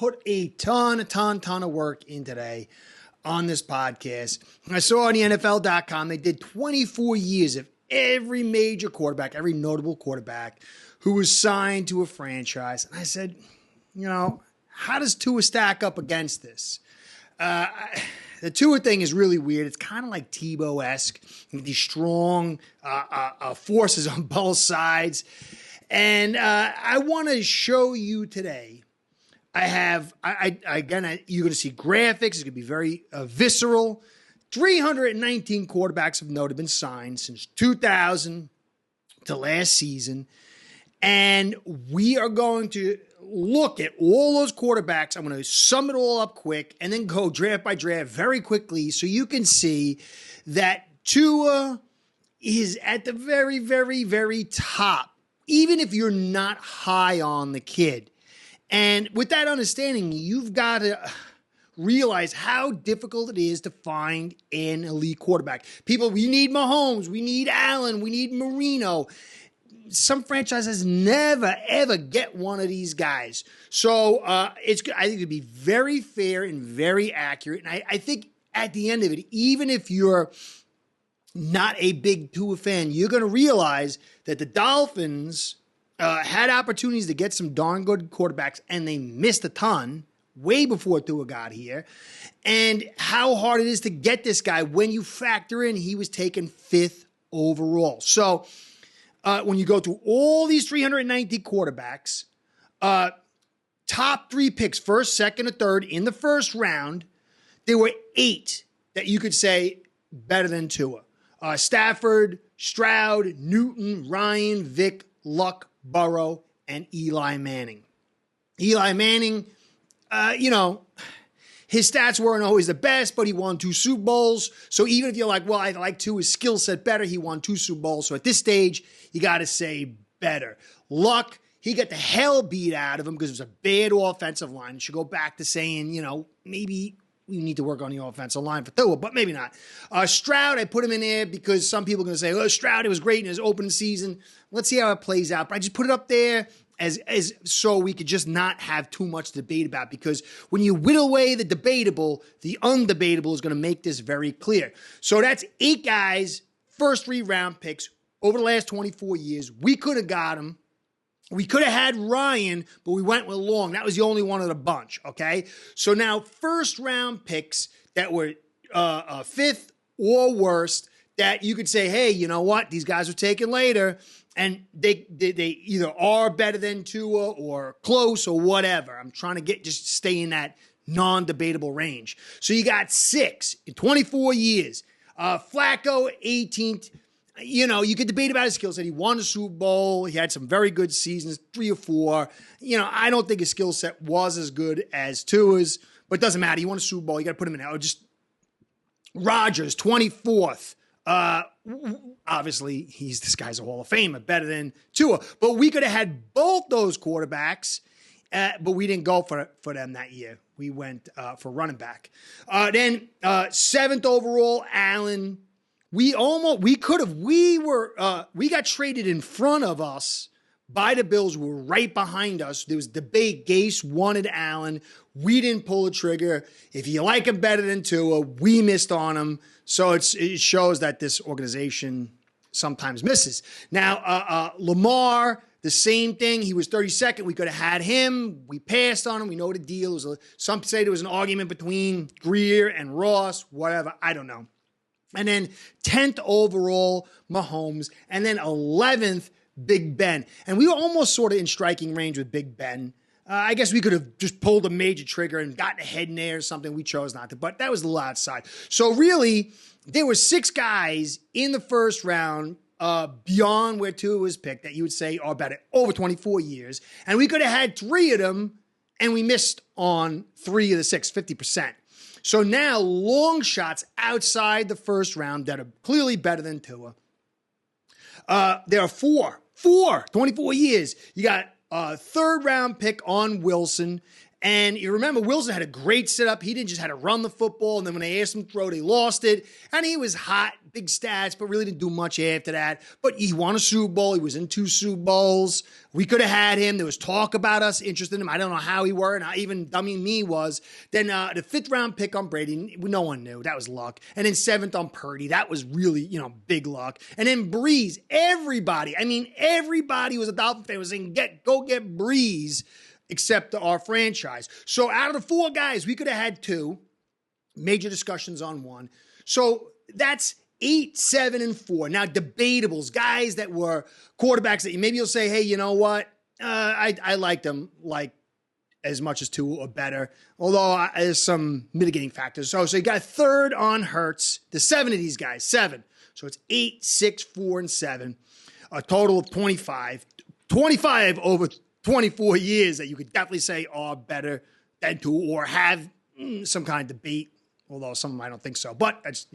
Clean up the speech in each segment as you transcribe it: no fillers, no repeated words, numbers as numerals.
put a ton of work in today on this podcast. I saw on the NFL.com, they did 24 years of every major quarterback, every notable quarterback who was signed to a franchise. And I said, how does Tua stack up against this? The Tua thing is really weird. It's kind of like Tebow-esque, these strong forces on both sides. And I want to show you today. You're going to see graphics. It's going to be very visceral. 319 quarterbacks of note have been signed since 2000 to last season. And we are going to look at all those quarterbacks. I'm going to sum it all up quick and then go draft by draft very quickly so you can see that Tua is at the very, very, very top, even if you're not high on the kid. And with that understanding, you've got to realize how difficult it is to find an elite quarterback. We need Mahomes, we need Allen, we need Marino. Some franchises never, ever get one of these guys. So I think it'd be very fair and very accurate. And I think at the end of it, even if you're not a big Tua fan, you're going to realize that the Dolphins had opportunities to get some darn good quarterbacks, and they missed a ton way before Tua got here. And how hard it is to get this guy when you factor in he was taken 5th overall. So when you go through all these 390 quarterbacks, top 3 picks, first, second, or third in the first round, there were 8 that you could say better than Tua. Stafford, Stroud, Newton, Ryan, Vick, Luck, Burrow, and Eli Manning. Eli Manning, his stats weren't always the best, but he won 2 Super Bowls. So even if you're like, well, I like Tua's skill set better, he won 2 Super Bowls. So at this stage, you got to say better. Luck, he got the hell beat out of him because it was a bad offensive line. You should go back to saying, maybe we need to work on the offensive line for Tua, but maybe not. Stroud, I put him in there because some people are going to say, Stroud, it was great in his opening season. Let's see how it plays out. But I just put it up there as so we could just not have too much debate about, because when you whittle away the debatable, the undebatable is going to make this very clear. So that's 8 guys, first 3 round picks over the last 24 years. We could have got them. We could have had Ryan, but we went with Long. That was the only one of the bunch, okay? So now first round picks that were 5th or worst that you could say, hey, you know what? These guys were taken later, and they either are better than Tua or close or whatever. I'm trying to just stay in that non-debatable range. So you got 6 in 24 years. Flacco, 18th. You could debate about his skill set. He won a Super Bowl. He had some very good seasons, 3 or 4. I don't think his skill set was as good as Tua's, but it doesn't matter. He won a Super Bowl. You got to put him in there. Just Rodgers, 24th. Obviously, this guy's a Hall of Famer, better than Tua. But we could have had both those quarterbacks, but we didn't go for them that year. We went for running back. Then 7th overall, Allen. We got traded in front of us by the Bills, who were right behind us. There was debate. Gase wanted Allen. We didn't pull the trigger. If you like him better than Tua, we missed on him. So it shows that this organization sometimes misses. Now, Lamar, the same thing. He was 32nd. We could have had him. We passed on him. We know the deal. Some say there was an argument between Greer and Ross, whatever. I don't know. And then 10th overall, Mahomes. And then 11th, Big Ben. And we were almost sort of in striking range with Big Ben. I guess we could have just pulled a major trigger and gotten ahead in there or something. We chose not to, but that was a little outside. So really, there were 6 guys in the first round beyond where Tua was picked that you would say are better over 24 years. And we could have had 3 of them, and we missed on 3 of the 6, 50%. So now long shots outside the first round that are clearly better than Tua. There are 4, 24 years. You got a 3rd round pick on Wilson, And you remember Wilson had a great setup. He didn't just had to run the football. And then when they asked him to throw, they lost it. And he was hot, big stats, but really didn't do much after that. But he won a Super Bowl. He was in 2 Super Bowls. We could have had him. There was talk about us interested in him. I don't know how he were, and how even dummy me was. Then the 5th round pick on Brady, no one knew. That was luck. And then 7th on Purdy. That was really, big luck. And then Breeze. Everybody was a Dolphin fan was saying, go get Breeze, except our franchise. So out of the 4 guys, we could have had 2. Major discussions on 1. So that's 8, 7, and 4. Now, debatables, guys that were quarterbacks that maybe you'll say, hey, you know what? I like them like as much as 2 or better, although there's some mitigating factors. So you got 3rd on Hurts, the 7 of these guys, 7. So it's 8, 6, 4, and 7, a total of 25. 25 over 24 years that you could definitely say are better than 2 or have some kind of debate, although some of them I don't think so. But that's,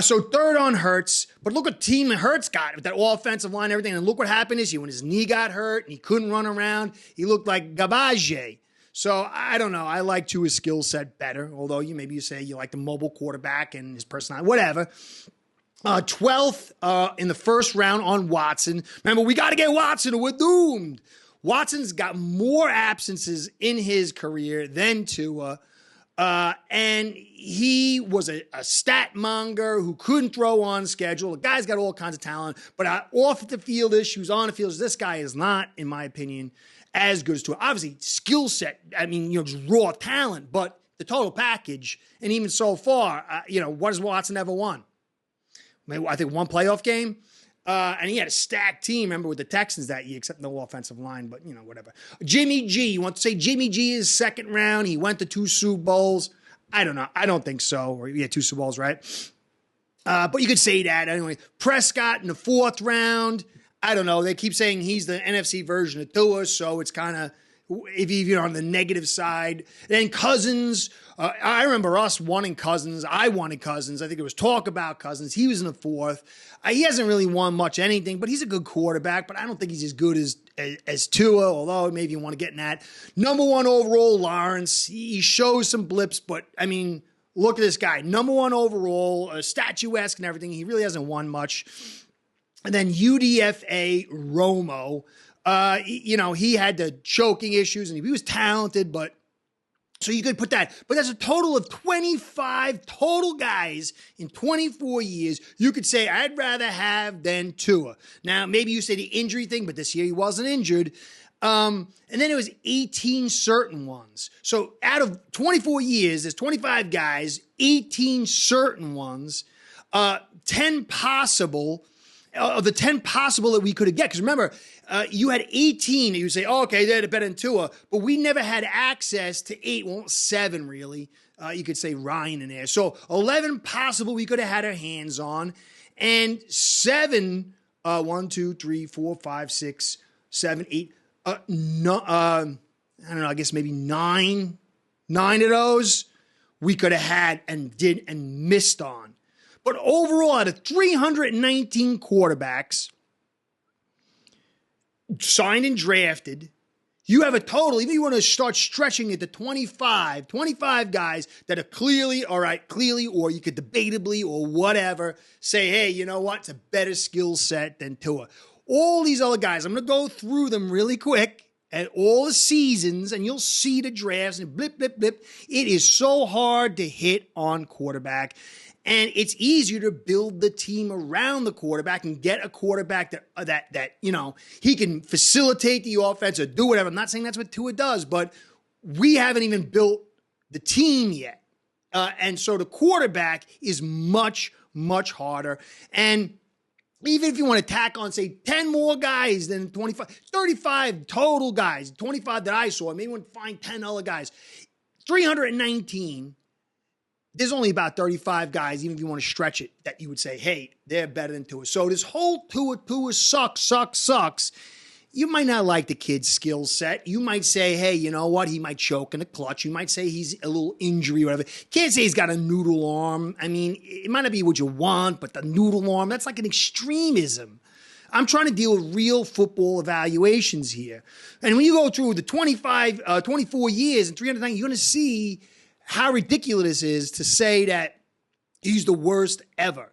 so 3rd on Hurts. But look what team Hurts got with that offensive line and everything. And look what happened this year when his knee got hurt and he couldn't run around. He looked like garbage. So I don't know. I like Tua's skill set better, although maybe you say you like the mobile quarterback and his personality, whatever. 12th in the 1st round on Watson. Remember, we got to get Watson or we're doomed. Watson's got more absences in his career than Tua, and he was a stat monger who couldn't throw on schedule. The guy's got all kinds of talent, but off the field issues, on the field, this guy is not, in my opinion, as good as Tua. Obviously, skill set, just raw talent, but the total package, and even so far, what has Watson ever won? Maybe, I think 1 playoff game. And he had a stacked team, remember, with the Texans that year, except no offensive line, but, whatever. Jimmy G, you want to say Jimmy G is 2nd round? He went to 2 Super Bowls. I don't know. I don't think so. Or, 2 Super Bowls, right? But you could say that anyway. Prescott in the 4th round. I don't know. They keep saying he's the NFC version of Tua, so it's kind of, if you're on the negative side. Then Cousins. I remember us wanting Cousins. I wanted Cousins. I think there was talk about Cousins. He was in the 4th. He hasn't really won much anything, but he's a good quarterback. But I don't think he's as good as Tua, although maybe you want to get in that. Number 1 overall, Lawrence. He shows some blips, but, look at this guy. Number 1 overall, statuesque and everything. He really hasn't won much. And then UDFA, Romo. He had the choking issues, and he was talented, but so you could put that. But that's a total of 25 total guys in 24 years you could say I'd rather have than Tua. Now, maybe you say the injury thing, but this year he wasn't injured. And then it was 18 certain ones. So out of 24 years, there's 25 guys, 18 certain ones, 10 possible. Of the 10 possible that we could have get. Because remember, you had 18 and you say, okay, they're better than Tua, but we never had access to 8, 7 really. You could say Ryan in there. So 11 possible we could have had our hands on, and 7, 1, 2, 3, 4, 5, 6, 7, 8, no, I don't know, I guess maybe 9 of those we could have had and missed on. But overall, out of 319 quarterbacks signed and drafted, you have a total, even if you want to start stretching it to 25 guys that are clearly, or you could debatably or whatever, say, hey, you know what? It's a better skill set than Tua. All these other guys, I'm going to go through them really quick at all the seasons, and you'll see the drafts and blip, blip, blip. It is so hard to hit on quarterback. And it's easier to build the team around the quarterback and get a quarterback that he can facilitate the offense or do whatever. I'm not saying that's what Tua does, but we haven't even built the team yet. And so the quarterback is much, much harder. And even if you want to tack on, say, 10 more guys than 25, 35 total guys, 25 that I saw, maybe you want to find 10 other guys, 319. There's only about 35 guys, even if you want to stretch it, that you would say, hey, they're better than Tua. So this whole Tua sucks. You might not like the kid's skill set. You might say, hey, you know what? He might choke in the clutch. You might say he's a little injury or whatever. Can't say he's got a noodle arm. I mean, it might not be what you want, but the noodle arm, that's like an extremism. I'm trying to deal with real football evaluations here. And when you go through the 24 years and 300 you're going to see how ridiculous it is to say that he's the worst ever.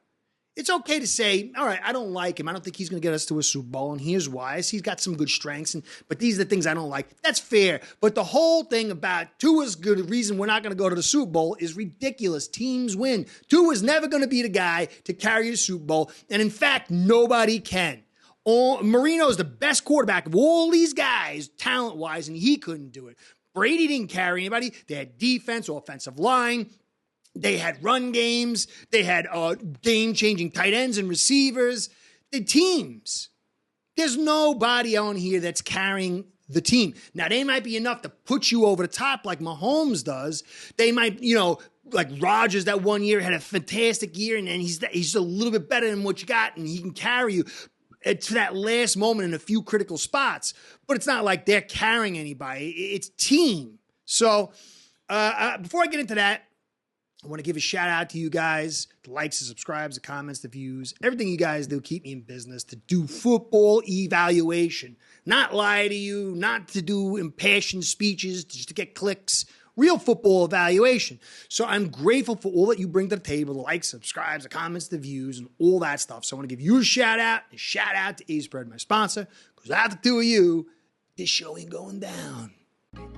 It's okay to say, all right, I don't like him. I don't think he's going to get us to a Super Bowl, and here's why. He's got some good strengths, but these are the things I don't like. That's fair. But the whole thing about Tua's good reason we're not going to go to the Super Bowl is ridiculous. Teams win. Tua's never going to be the guy to carry the Super Bowl, and in fact, nobody can. Marino's the best quarterback of all these guys, talent-wise, and he couldn't do it. Brady didn't carry anybody. They had defense, offensive line. They had run games. They had game-changing tight ends and receivers. The teams. There's nobody on here that's carrying the team. Now, they might be enough to put you over the top like Mahomes does. They might, like Rodgers that one year had a fantastic year, and then he's a little bit better than what you got, and he can carry you to that last moment in a few critical spots. But it's not like they're carrying anybody. It's team. So before I get into that, I want to give a shout out to you guys, the likes, the subscribes, the comments, the views, everything you guys do keep me in business to do football evaluation, not lie to you, not to do impassioned speeches just to get clicks, real football evaluation. So I'm grateful for all that you bring to the table, the likes, subscribes, the comments, the views, and all that stuff. So I want to give you a shout out to Ace Bread, my sponsor, because without the two of you, this show ain't going down.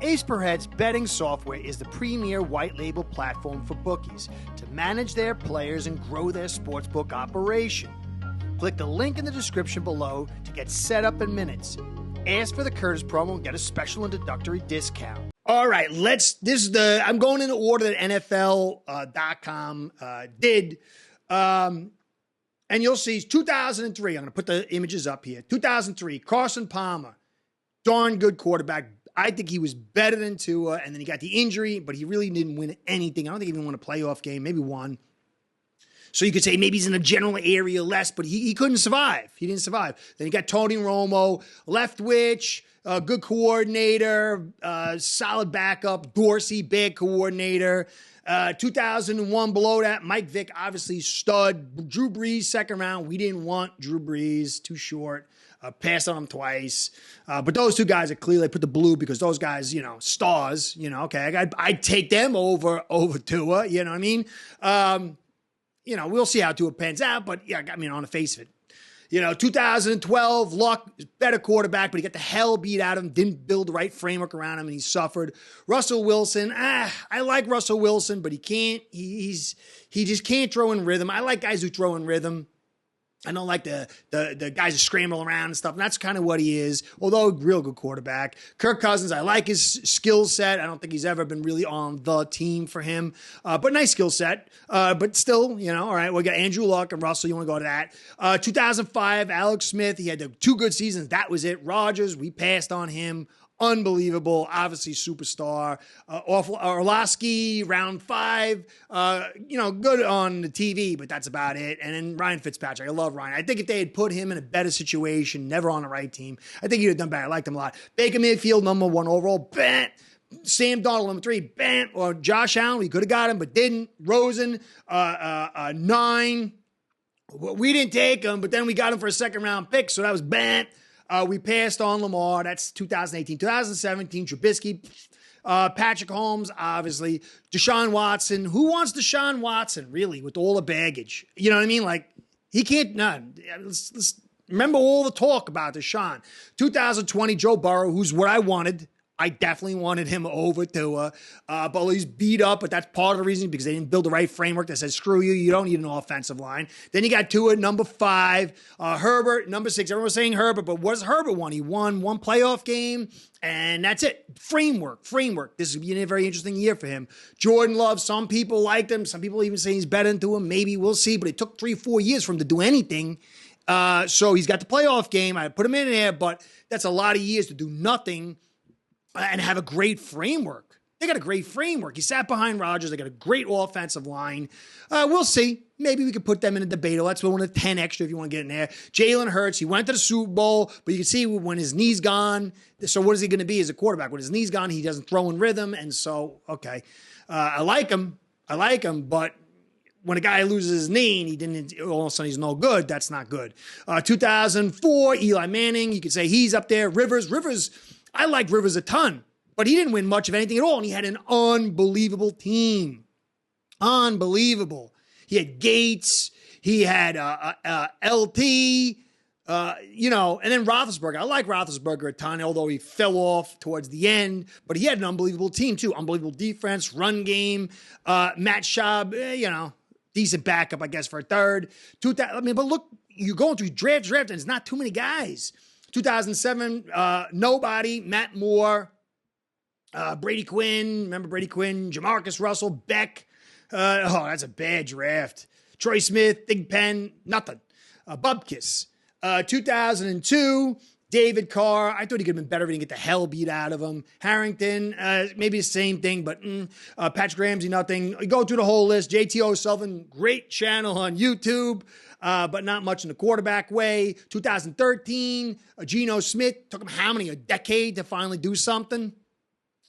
Ace Per Head's betting software is the premier white label platform for bookies to manage their players and grow their sportsbook operation. Click the link in the description below to get set up in minutes. Ask for the Curtis promo and get a special introductory discount. All right, I'm going in the order that NFL.com did. And you'll see 2003. I'm going to put the images up here. 2003, Carson Palmer, darn good quarterback. I think he was better than Tua, and then he got the injury, but he really didn't win anything. I don't think he even won a playoff game, maybe one. So you could say maybe he's in a general area less, but he couldn't survive. He didn't survive. Then you got Tony Romo, Leftwich, good coordinator, solid backup. Dorsey, bad coordinator. 2001 below that, Mike Vick, obviously stud. Drew Brees, second round. We didn't want Drew Brees, too short. Passed on him twice. But those two guys are clearly put the blue because those guys, stars, okay. I'd take them over Tua, you know what I mean? We'll see how Tua pans out, but yeah, on the face of it. 2012, Luck, better quarterback, but he got the hell beat out of him, didn't build the right framework around him, and he suffered. Russell Wilson, I like Russell Wilson, but he just can't throw in rhythm. I like guys who throw in rhythm. I don't like the guys that scramble around and stuff. And that's kind of what he is, although real good quarterback. Kirk Cousins, I like his skill set. I don't think he's ever been really on the team for him. But nice skill set. But still, all right, we got Andrew Luck and Russell. You want to go to that. 2005, Alex Smith. He had the 2 good seasons. That was it. Rodgers, we passed on him. Unbelievable, obviously superstar. Orlowski, round 5, good on the TV, but that's about it. And then Ryan Fitzpatrick, I love Ryan. I think if they had put him in a better situation, never on the right team, I think he'd have done better. I liked him a lot. Baker Mayfield, number 1 overall, bam. Sam Darnold, number 3, bam. Or Josh Allen, we could have got him, but didn't. Rosen, 9. We didn't take him, but then we got him for a second-round pick, so that was bam. We passed on Lamar. That's 2018. 2017, Trubisky, Patrick Holmes, obviously. Deshaun Watson. Who wants Deshaun Watson, really, with all the baggage? You know what I mean? Like, he can't. Let's remember all the talk about Deshaun. 2020, Joe Burrow, who's what I wanted. I definitely wanted him over Tua, but he's beat up, but that's part of the reason because they didn't build the right framework that says, screw you, you don't need an offensive line. Then you got Tua, number 5, Herbert, number 6. Everyone was saying Herbert, but what does Herbert won? He won 1 playoff game, and that's it. Framework. This is going to be a very interesting year for him. Jordan Love, some people liked him. Some people even say he's better than Tua. Maybe we'll see, but it took 3-4 years for him to do anything. So he's got the playoff game. I put him in there, but that's a lot of years to do nothing and have a great framework. They got a great framework. He sat behind Rodgers. They got a great offensive line. We'll see. Maybe we could put them in a debate. That's one of the 10 extra if you want to get in there. Jalen Hurts, he went to the Super Bowl, but you can see when his knee's gone. So what is he going to be as a quarterback? When his knee's gone, he doesn't throw in rhythm. And so, okay. I like him, but when a guy loses his knee and he didn't, all of a sudden he's no good, that's not good. 2004, Eli Manning, you could say he's up there. Rivers, I like Rivers a ton, but he didn't win much of anything at all, and he had an unbelievable team. Unbelievable. He had Gates, he had LT, and then Roethlisberger. I like Roethlisberger a ton, although he fell off towards the end. But he had an unbelievable team, too. Unbelievable defense, run game. Matt Schaub, decent backup, I guess, for a third. But look, you're going through draft, and it's not too many guys. 2007, nobody. Matt Moore, Brady Quinn. Remember Brady Quinn? Jamarcus Russell, Beck. That's a bad draft. Troy Smith, Big Pen, nothing. Bubkiss. 2002, David Carr. I thought he could have been better if he didn't get the hell beat out of him. Harrington, maybe the same thing, but Patrick Ramsey, nothing. You go through the whole list. JT O'Sullivan, great channel on YouTube, but not much in the quarterback way. 2013, Geno Smith. Took him a decade to finally do something.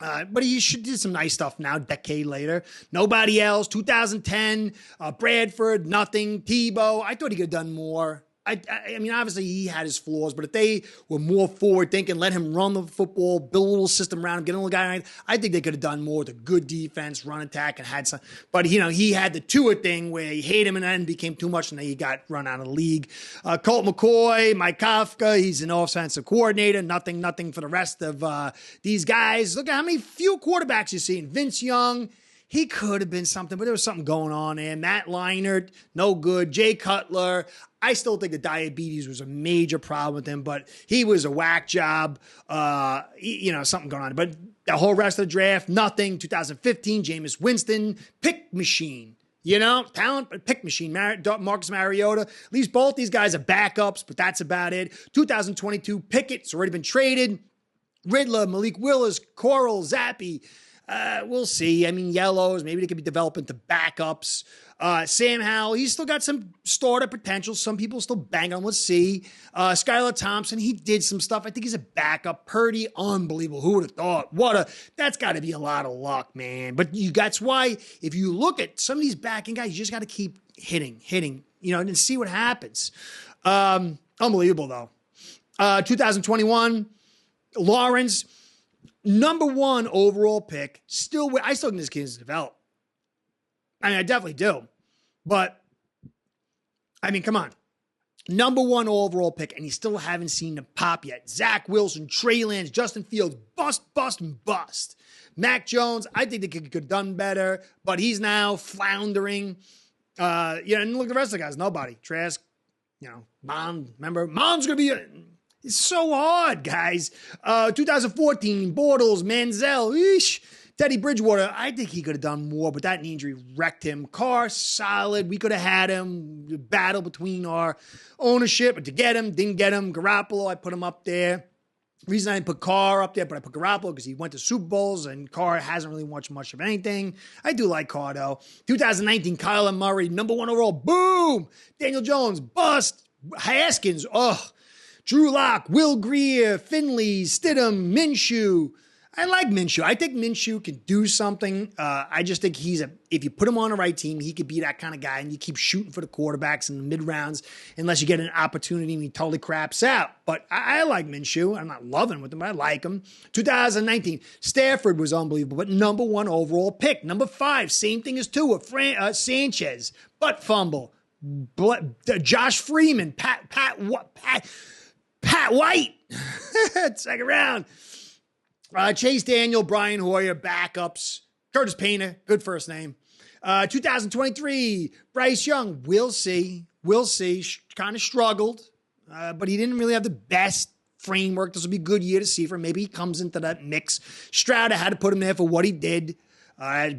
But he should do some nice stuff now, decade later. Nobody else. 2010, Bradford, nothing. Tebow. I thought he could have done more. I mean, obviously he had his flaws, but if they were more forward thinking, let him run the football, build a little system around him, get a little guy, I think they could have done more with a good defense, run attack, and had some. But, he had the Tua thing where he hated him and then became too much and then he got run out of the league. Colt McCoy, Mike Kafka, he's an offensive coordinator. Nothing for the rest of these guys. Look at how many few quarterbacks you see. Vince Young, he could have been something, but there was something going on there. Matt Leinart, no good. Jay Cutler, I still think the diabetes was a major problem with him, but he was a whack job. Something going on. But the whole rest of the draft, nothing. 2015, Jameis Winston, pick machine. Talent, but pick machine. Marcus Mariota. At least both these guys are backups, but that's about it. 2022, Pickett's already been traded. Riddler, Malik Willis, Coral, Zappi. We'll see. I mean, yellows, maybe they could be developing to backups. Sam Howell, he's still got some starter potential. Some people still bang on. Let's see. Skylar Thompson, he did some stuff. I think he's a backup. Purdy, unbelievable. Who would have thought? That's got to be a lot of luck, man. But that's why if you look at some of these backing guys, you just got to keep hitting, and see what happens. Unbelievable, though. 2021, Lawrence, number 1 overall pick. I still think this kid is developed. I mean, I definitely do. But, I mean, come on. Number 1 overall pick, and you still haven't seen the pop yet. Zach Wilson, Trey Lance, Justin Fields, bust. Mac Jones, I think they could have done better, but he's now floundering. And look at the rest of the guys. Nobody. Trask, Mond. Remember, Mond's going to be... It's so hard, guys. 2014, Bortles, Manziel, Teddy Bridgewater. I think he could have done more, but that knee injury wrecked him. Carr, solid. We could have had him. The battle between our ownership, but to get him, didn't get him. Garoppolo, I put him up there. Reason I didn't put Carr up there, but I put Garoppolo because he went to Super Bowls, and Carr hasn't really watched much of anything. I do like Carr, though. 2019, Kyler Murray, number 1 overall. Boom! Daniel Jones, bust. Haskins, Drew Lock, Will Grier, Finley, Stidham, Minshew. I like Minshew. I think Minshew can do something. I just think if you put him on the right team, he could be that kind of guy, and you keep shooting for the quarterbacks in the mid-rounds unless you get an opportunity and he totally craps out. But I like Minshew. I'm not loving with him, but I like him. 2019, Stafford was unbelievable, but number 1 overall pick. Number 5, same thing as Tua, Sanchez, butt fumble. Josh Freeman, Pat White, second round. Chase Daniel, Brian Hoyer, backups. Curtis Painter, good first name. 2023, Bryce Young, we'll see. Kind of struggled, but he didn't really have the best framework. This will be a good year to see for him. Maybe he comes into that mix. Stroud, I had to put him there for what he did.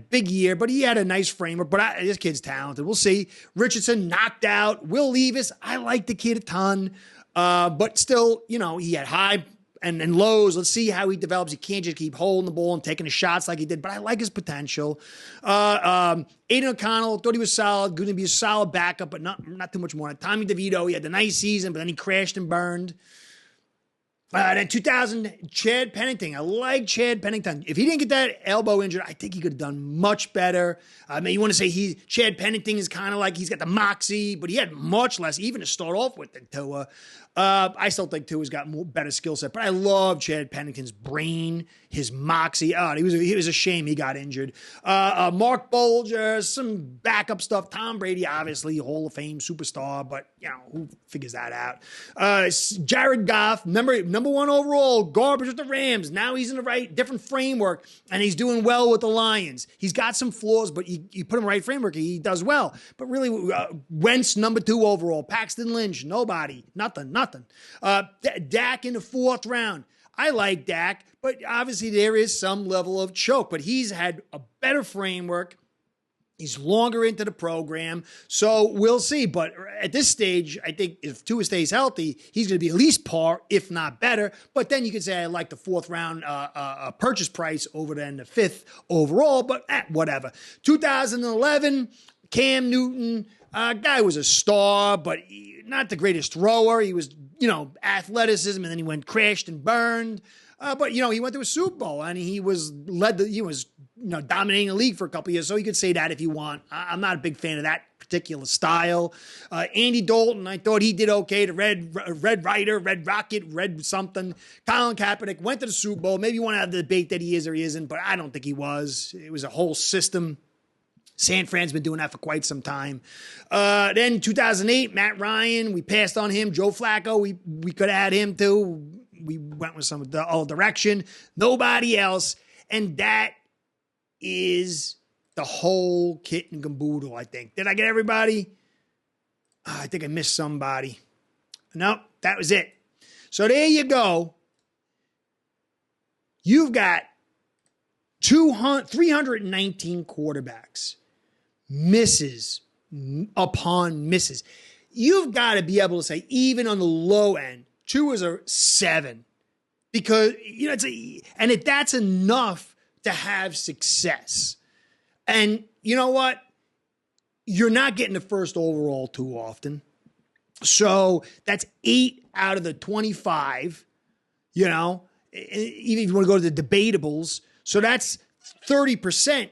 Big year, but he had a nice framework. But this kid's talented. We'll see. Richardson knocked out. Will Levis, I like the kid a ton. But still, he had high and lows. Let's see how he develops. He can't just keep holding the ball and taking the shots like he did, but I like his potential. Aiden O'Connell, thought he was solid, going to be a solid backup, but not too much more. Tommy DeVito, he had the nice season, but then he crashed and burned. Then 2000, Chad Pennington. I like Chad Pennington. If he didn't get that elbow injured, I think he could have done much better. I mean, you want to say Chad Pennington is kind of like he's got the moxie, but he had much less, even to start off with, than Tua. I still think Tua's got better skill set, but I love Chad Pennington's brain, his moxie. It was a shame he got injured. Mark Bolger, some backup stuff. Tom Brady, obviously, Hall of Fame superstar, but who figures that out? Jared Goff, remember, number 1 overall, garbage with the Rams. Now he's in the different framework, and he's doing well with the Lions. He's got some flaws, but you put him in the right framework, he does well. But really, Wentz, number 2 overall. Paxton Lynch, nobody, nothing. Dak in the 4th round. I like Dak, but obviously there is some level of choke, but he's had a better framework. He's longer into the program, so we'll see. But at this stage, I think if Tua stays healthy, he's going to be at least par, if not better. But then you could say I like the 4th round purchase price over than the 5th overall, but whatever. 2011, Cam Newton, guy was a star, but not the greatest thrower. He was, athleticism, and then he crashed and burned. But he went to a Super Bowl, and he was dominating the league for a couple of years. So you could say that if you want. I'm not a big fan of that particular style. Andy Dalton, I thought he did okay. The Red Rider, Red Rocket, Red something. Colin Kaepernick went to the Super Bowl. Maybe you want to have the debate that he is or he isn't, but I don't think he was. It was a whole system. San Fran's been doing that for quite some time. Then 2008, Matt Ryan, we passed on him. Joe Flacco, we could add him too. We went with some of the old direction. Nobody else. And that is the whole kit and caboodle, I think. Did I get everybody? I think I missed somebody. Nope, that was it. So there you go. You've got 319 quarterbacks. Misses upon misses. You've got to be able to say, even on the low end, 2 is a 7. Because, and if that's enough to have success. And you know what? You're not getting the 1st overall too often. So that's 8 out of the 25, even if you want to go to the debatables. So that's 30%,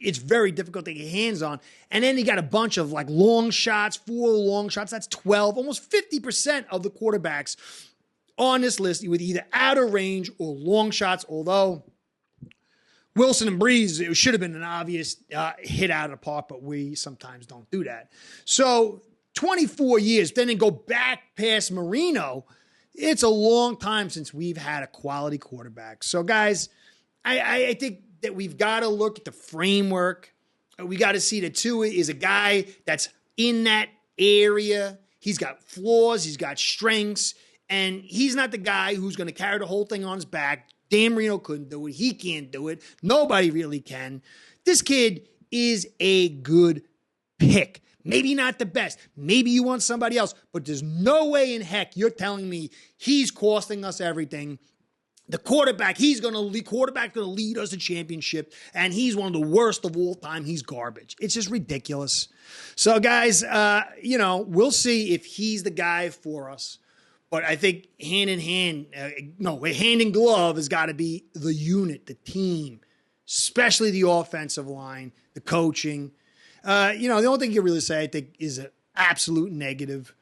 it's very difficult to get hands on. And then you got a bunch of long shots, 4 long shots. That's 12, almost 50% of the quarterbacks on this list with either out of range or long shots. Although Wilson and Breeze, it should have been an obvious hit out of the park, but we sometimes don't do that. So 24 years, then go back past Marino. It's a long time since we've had a quality quarterback. So guys, I think that we've got to look at the framework. We got to see that Tua is a guy that's in that area. He's got flaws. He's got strengths. And he's not the guy who's going to carry the whole thing on his back. Dan Marino couldn't do it. He can't do it. Nobody really can. This kid is a good pick. Maybe not the best. Maybe you want somebody else. But there's no way in heck you're telling me he's costing us everything. The quarterback, going to lead us to championship, and he's one of the worst of all time. He's garbage. It's just ridiculous. So, guys, we'll see if he's the guy for us. But I think hand in glove has got to be the unit, the team, especially the offensive line, the coaching. The only thing you can really say, I think, is an absolute negative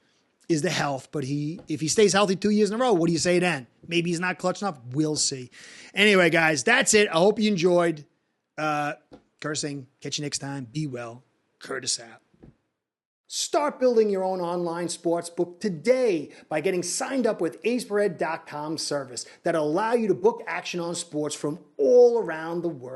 is the health. But if he stays healthy 2 years in a row, what do you say then? Maybe he's not clutch enough. We'll see. Anyway, guys, that's it. I hope you enjoyed. Cursing. Catch you next time. Be well. Curtis out. Start building your own online sports book today by getting signed up with AceBread.com service that'll allow you to book action on sports from all around the world.